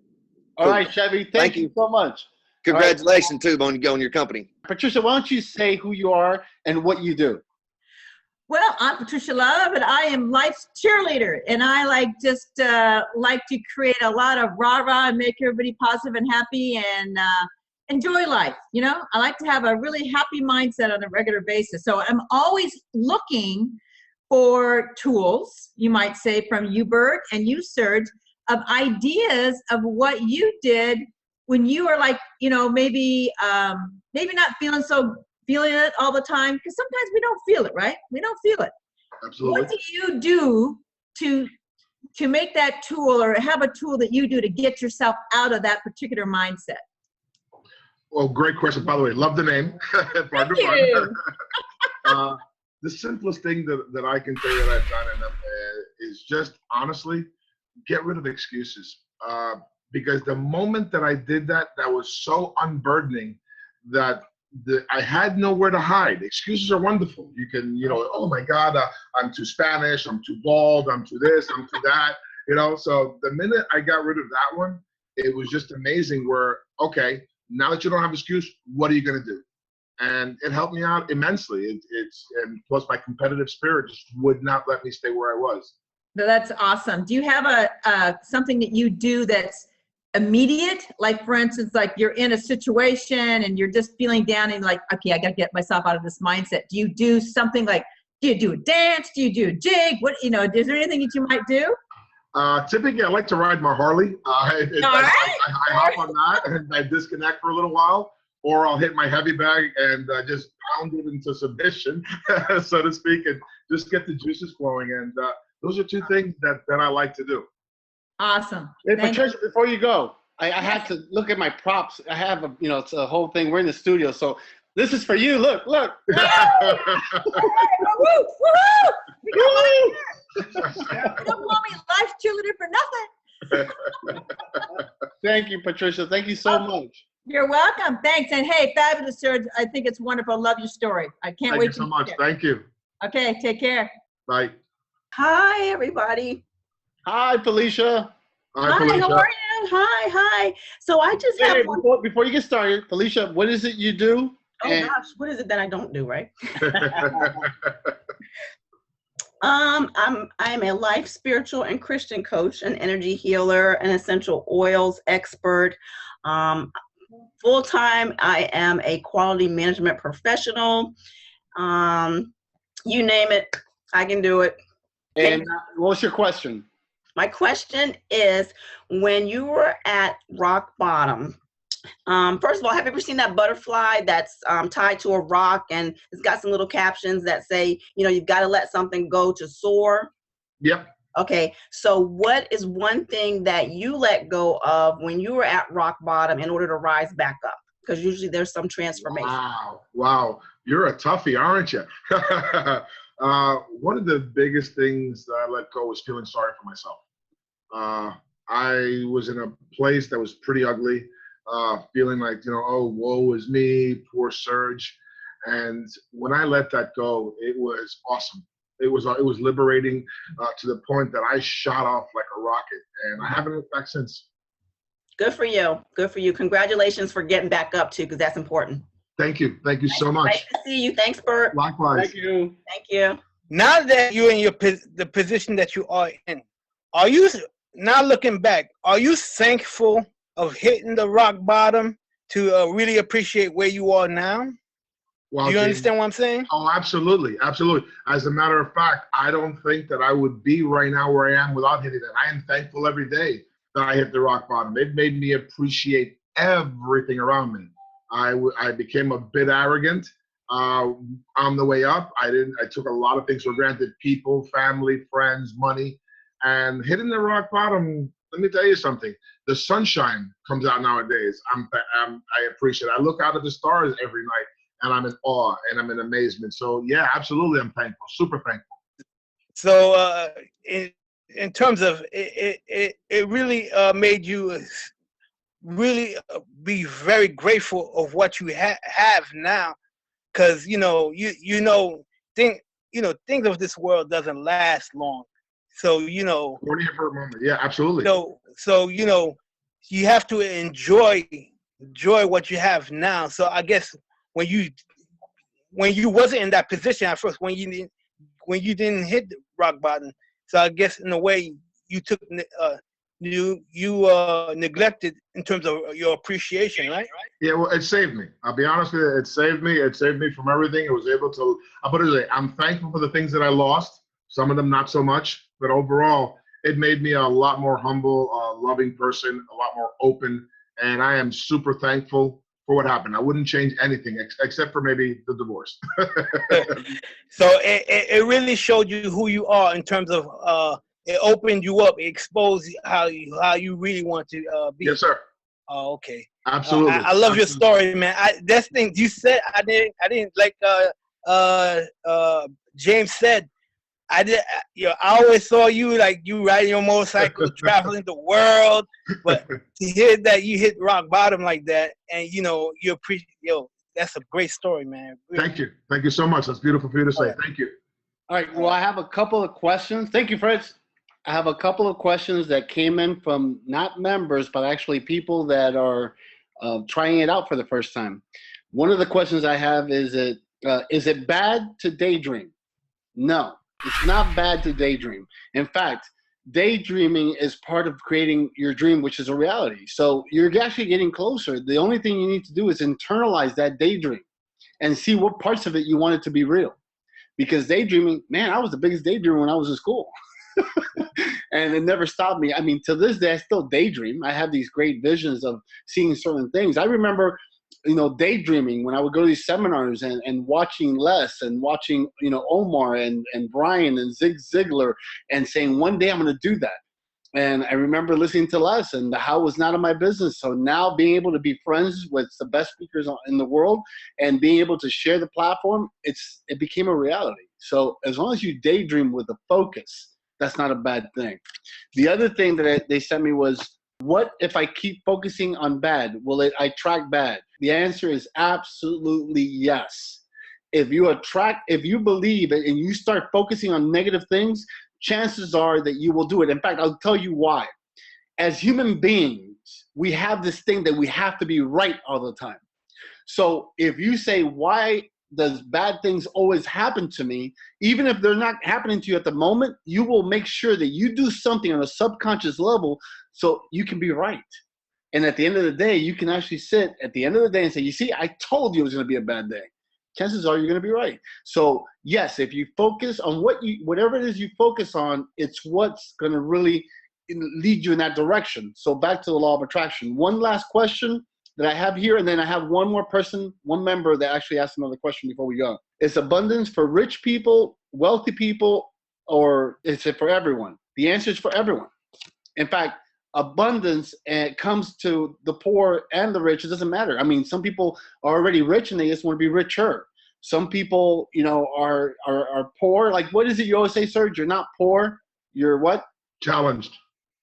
All right, Chevy. Thank you so much. Congratulations, too, on your company. Patricia, why don't you say who you are and what you do? Well, I'm Patricia Love, and I am life's cheerleader, and I like to create a lot of rah-rah and make everybody positive and happy and enjoy life. You know, I like to have a really happy mindset on a regular basis. So I'm always looking for tools, you might say, from you, Bert, and you, Serge, of ideas of what you did when you were like, you know, maybe not feeling it all the time, because sometimes we don't feel it, right? We don't feel it. Absolutely. What do you do to make that tool, or have a tool that you do to get yourself out of that particular mindset? Well, great question. By the way, love the name. Thank you. The simplest thing that I can tell you that I've done is just honestly get rid of excuses. Because the moment that I did that, that was so unburdening that I had nowhere to hide. Excuses are wonderful. You can, you know, oh my God, I'm too Spanish, I'm too bald, I'm too this, I'm too that, you know. So the minute I got rid of that one, it was just amazing where, okay, now that you don't have an excuse, what are you going to do? And it helped me out immensely. And plus my competitive spirit just would not let me stay where I was. That's awesome. Do you have something that you do that's immediate? Like, for instance, like you're in a situation and you're just feeling down and like, okay, I got to get myself out of this mindset. Do you do something like, do you do a dance? Do you do a jig? What, you know, is there anything that you might do? Typically, I like to ride my Harley. I hop on that and I disconnect for a little while, or I'll hit my heavy bag and just pound it into submission, so to speak, and just get the juices flowing. And those are two things that I like to do. Awesome. Hey, Patricia, before you go, I had to look at my props. I have it's a whole thing. We're in the studio, so this is for you. Look. You don't call me life cheerleader for nothing. Thank you, Patricia. Thank you so much. You're welcome. Thanks. And hey, fabulous, Serge. I think it's wonderful. Love your story. I can't wait. Thank you so much. Thank you. Okay, take care. Bye. Hi, everybody. Hi, Felicia. Hi, Felicia. how are you? Hi. So I just have one. Before you get started, Felicia, what is it you do? Oh gosh, what is it that I don't do, right? I'm a life, spiritual, and Christian coach, an energy healer, an essential oils expert. Full time, I am a quality management professional. You name it, I can do it. And what's your question? My question is, when you were at rock bottom, first of all, have you ever seen that butterfly that's tied to a rock and it's got some little captions that say, you know, you've got to let something go to soar? Yep. Okay, so what is one thing that you let go of when you were at rock bottom in order to rise back up? Because usually there's some transformation. Wow. You're a toughie, aren't you? One of the biggest things that I let go was feeling sorry for myself. I was in a place that was pretty ugly. feeling like, oh, woe is me, poor Serge. And when I let that go, it was awesome. It was liberating to the point that I shot off like a rocket, and I haven't looked back since. Good for you. Good for you. Congratulations for getting back up too, because that's important. Thank you. Thank you so much. Nice to see you. Thanks, Bert. Likewise. Thank you. Thank you. Now that you're in the position that you are in, are you, now looking back, are you thankful of hitting the rock bottom to really appreciate where you are now? Well, do you understand what I'm saying? Oh, absolutely. Absolutely. As a matter of fact, I don't think that I would be right now where I am without hitting that. I am thankful every day that I hit the rock bottom. It made me appreciate everything around me. I became a bit arrogant on the way up. I took a lot of things for granted: people, family, friends, money. And hitting the rock bottom, let me tell you something. The sunshine comes out nowadays. I appreciate it. I look out at the stars every night, and I'm in awe and I'm in amazement. So yeah, absolutely, I'm thankful, super thankful. So in terms of it really made you really be very grateful of what you have now, because things of this world doesn't last long. So We're here for a moment. Yeah, absolutely. So you have to enjoy what you have now. So I guess when you wasn't in that position at first, when you didn't hit the rock bottom, so I guess in a way you took you neglected in terms of your appreciation, right? Yeah, well, it saved me. I'll be honest with you, it saved me. It saved me from everything. It was able to. I'll put it this way: I'm thankful for the things that I lost. Some of them not so much, but overall, it made me a lot more humble, loving person, a lot more open, and I am super thankful for what happened. I wouldn't change anything except for maybe the divorce. So it really showed you who you are in terms of it opened you up, it exposed how you really want to be. Yes, sir. Oh, okay. Absolutely. I love your story, man. That's thing you said. I didn't like. James said, I always saw you like you riding your motorcycle, traveling the world. But to hear that you hit rock bottom like that, and you appreciate, that's a great story, man. Really. Thank you. Thank you so much. That's beautiful for you to say. Thank you. All right. Well, I have a couple of questions. Thank you, Fritz. I have a couple of questions that came in from not members, but actually people that are trying it out for the first time. One of the questions I have is it bad to daydream? No, it's not bad to daydream. In fact, daydreaming is part of creating your dream, which is a reality. So you're actually getting closer. The only thing you need to do is internalize that daydream and see what parts of it you want it to be real. Because daydreaming, man, I was the biggest daydreamer when I was in school. And it never stopped me. I mean, to this day, I still daydream. I have these great visions of seeing certain things. I remember, daydreaming when I would go to these seminars and watching Les and watching, Omar and Brian and Zig Ziglar and saying, one day I'm going to do that. And I remember listening to Les and how it was not in my business. So now being able to be friends with the best speakers in the world and being able to share the platform, it became a reality. So as long as you daydream with a focus, that's not a bad thing. The other thing that they sent me was, what if I keep focusing on bad? Will it attract bad? The answer is absolutely yes. If you believe it and you start focusing on negative things, chances are that you will do it. In fact, I'll tell you why. As human beings, we have this thing that we have to be right all the time. So if you say, why does bad things always happen to me? Even if they're not happening to you at the moment, you will make sure that you do something on a subconscious level so you can be right. And at the end of the day, you can actually sit at the end of the day and say, you see, I told you it was going to be a bad day. Chances are you're going to be right. So yes, if you focus on whatever it is you focus on, it's what's going to really lead you in that direction. So back to the law of attraction. One last question that I have here, and then I have one member that actually asked another question before we go. Is abundance for rich people, wealthy people, or is it for everyone? The answer is for everyone. In fact, abundance comes to the poor and the rich. It doesn't matter. I mean, some people are already rich and they just want to be richer. Some people, are poor. Like, what is it you always say, Serge? You're not poor. You're what? Challenged.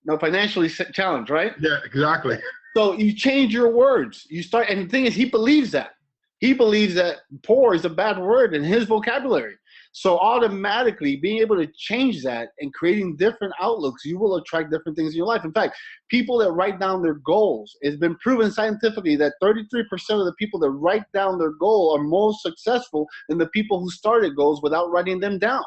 No, financially challenged, right? Yeah, exactly. So you change your words. You start, and the thing is, he believes that. He believes that poor is a bad word in his vocabulary. So automatically being able to change that and creating different outlooks, you will attract different things in your life. In fact, people that write down their goals, it's been proven scientifically that 33% of the people that write down their goal are more successful than the people who started goals without writing them down.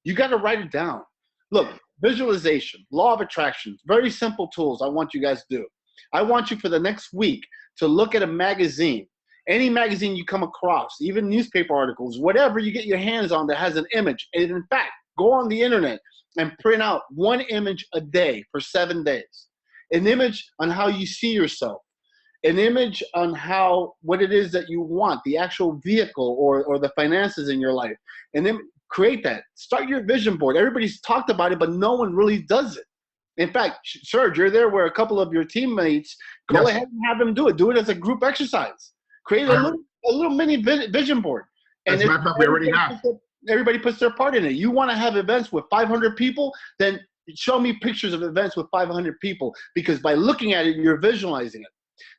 You got to write it down. Look, visualization, law of attraction, very simple tools I want you guys to do. I want you for the next week to look at a magazine. Any magazine you come across, even newspaper articles, whatever you get your hands on that has an image. And in fact, go on the internet and print out one image a day for 7 days. An image on how you see yourself. An image on what it is that you want, the actual vehicle or the finances in your life. And then create that. Start your vision board. Everybody's talked about it, but no one really does it. In fact, Serge, you're there where a couple of your teammates, go ahead and have them do it. Do it as a group exercise. Create a little mini vision board. And we already have. Everybody puts their part in it. You want to have events with 500 people, then show me pictures of events with 500 people, because by looking at it, you're visualizing it.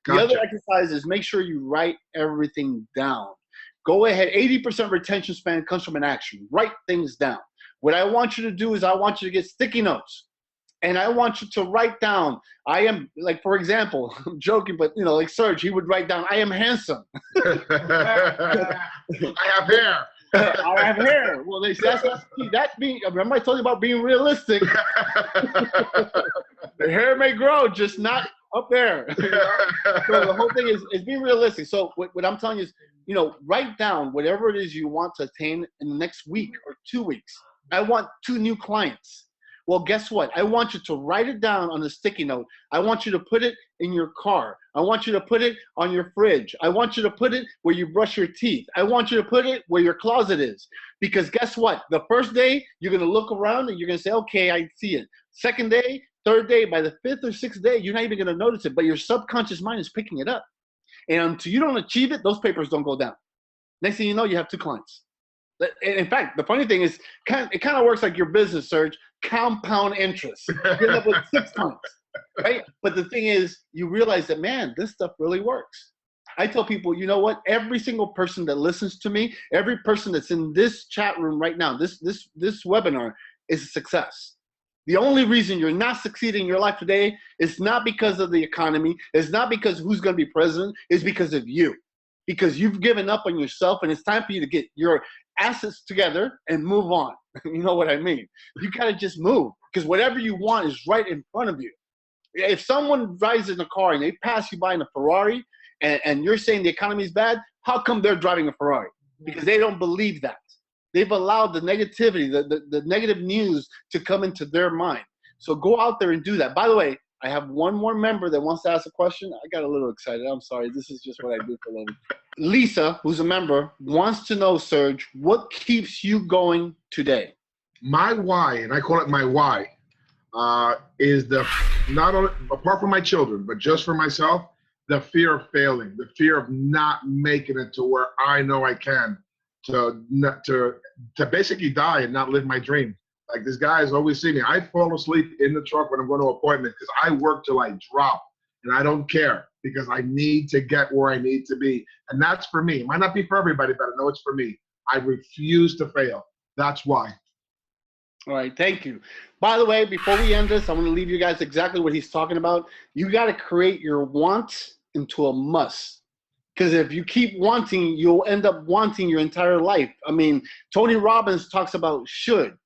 The other exercise is make sure you write everything down. Go ahead. 80% retention span comes from an action. Write things down. What I want you to do is I want you to get sticky notes. And I want you to write down, I am, like, for example, I'm joking, but, like Serge, he would write down, I am handsome. I have hair. I have hair. Well, that's being, remember I told you about being realistic. The hair may grow, just not up there. So the whole thing is being realistic. So what I'm telling you is, write down whatever it is you want to attain in the next week or 2 weeks. I want 2 new clients. Well, guess what? I want you to write it down on a sticky note. I want you to put it in your car. I want you to put it on your fridge. I want you to put it where you brush your teeth. I want you to put it where your closet is. Because guess what? The first day, you're going to look around and you're going to say, okay, I see it. Second day, third day, by the 5th or 6th day, you're not even going to notice it. But your subconscious mind is picking it up. And until you don't achieve it, those papers don't go down. Next thing you know, you have 2 clients. In fact, the funny thing is, it kind of works like your business, Serge, compound interest. You end up with 6 clients, right? But the thing is, you realize that, man, this stuff really works. I tell people, you know what? Every single person that listens to me, every person that's in this chat room right now, this webinar is a success. The only reason you're not succeeding in your life today is not because of the economy. It's not because who's going to be president. It's because of you. Because you've given up on yourself, and it's time for you to get your assets together and move on. You know what I mean? You got to just move, because whatever you want is right in front of you. If someone drives in a car and they pass you by in a Ferrari and you're saying the economy is bad, how come they're driving a Ferrari? Because they don't believe that. They've allowed the negativity, the negative news to come into their mind. So go out there and do that. By the way, I have one more member that wants to ask a question. I got a little excited. I'm sorry. This is just what I do for a living. Lisa, who's a member, wants to know, Serge, what keeps you going today? My why, and I call it my why, is not only, apart from my children, but just for myself, the fear of failing, the fear of not making it to where I know I can, to basically die and not live my dream. Like, these guys always see me. I fall asleep in the truck when I'm going to an appointment because I work till I drop, and I don't care because I need to get where I need to be. And that's for me. It might not be for everybody, but I know it's for me. I refuse to fail. That's why. All right, thank you. By the way, before we end this, I'm going to leave you guys exactly what he's talking about. You got to create your want into a must. Because if you keep wanting, you'll end up wanting your entire life. I mean, Tony Robbins talks about should.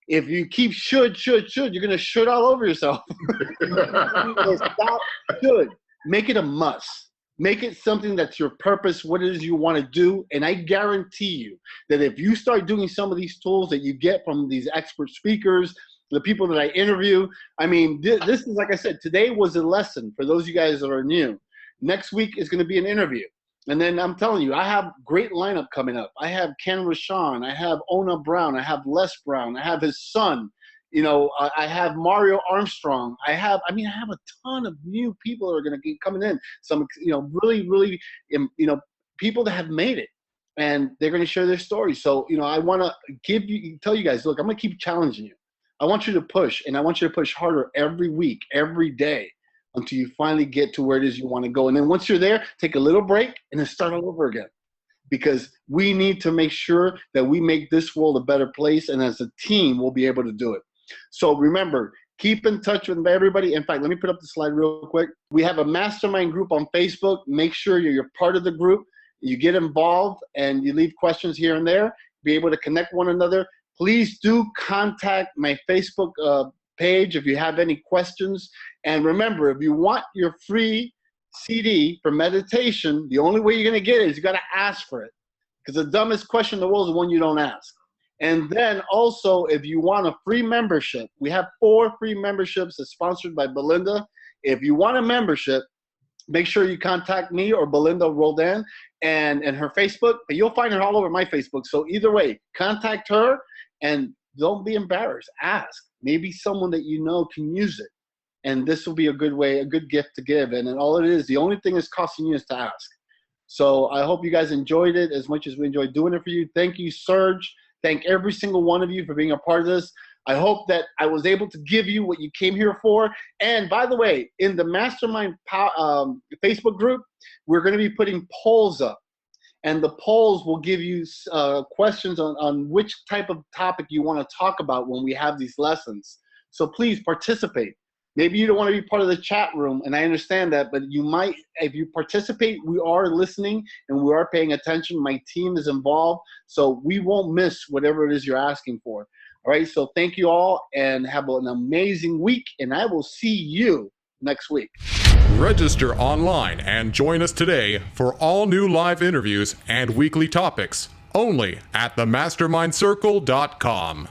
If you keep should, you're going to should all over yourself. Stop should. Make it a must. Make it something that's your purpose, what it is you want to do. And I guarantee you that if you start doing some of these tools that you get from these expert speakers, the people that I interview, I mean, this is, like I said, today was a lesson for those of you guys that are new. Next week is going to be an interview. And then I'm telling you, I have great lineup coming up. I have Ken Rashawn. I have Ona Brown. I have Les Brown. I have his son. You know, I have Mario Armstrong. I have a ton of new people that are going to be coming in. Some, really, people that have made it, and they're going to share their stories. So, I want to tell you guys, look, I'm going to keep challenging you. I want you to push, and I want you to push harder every week, every day. until you finally get to where it is you want to go. And then once you're there, take a little break and then start all over again. Because we need to make sure that we make this world a better place, and as a team, we'll be able to do it. So remember, keep in touch with everybody. In fact, let me put up the slide real quick. We have a mastermind group on Facebook. Make sure you're part of the group. You get involved and you leave questions here and there, be able to connect one another. Please do contact my Facebook page if you have any questions. And remember, if you want your free CD for meditation, the only way you're going to get it is you got to ask for it. Because the dumbest question in the world is the one you don't ask. And then also, if you want a free membership, we have 4 free memberships that's sponsored by Belinda. If you want a membership, make sure you contact me or Belinda Roldan and her Facebook. But you'll find her all over my Facebook. So either way, contact her and don't be embarrassed. Ask. Maybe someone that you know can use it. And this will be a good way, a good gift to give. And then all it is, the only thing it's costing you is to ask. So I hope you guys enjoyed it as much as we enjoyed doing it for you. Thank you, Serge. Thank every single one of you for being a part of this. I hope that I was able to give you what you came here for. And by the way, in the Mastermind Facebook group, we're going to be putting polls up. And the polls will give you questions on which type of topic you want to talk about when we have these lessons. So please participate. Maybe you don't want to be part of the chat room, and I understand that, but you might, if you participate, we are listening and we are paying attention. My team is involved, so we won't miss whatever it is you're asking for. All right, so thank you all, and have an amazing week, and I will see you next week. Register online and join us today for all new live interviews and weekly topics, only at themastermindcircle.com.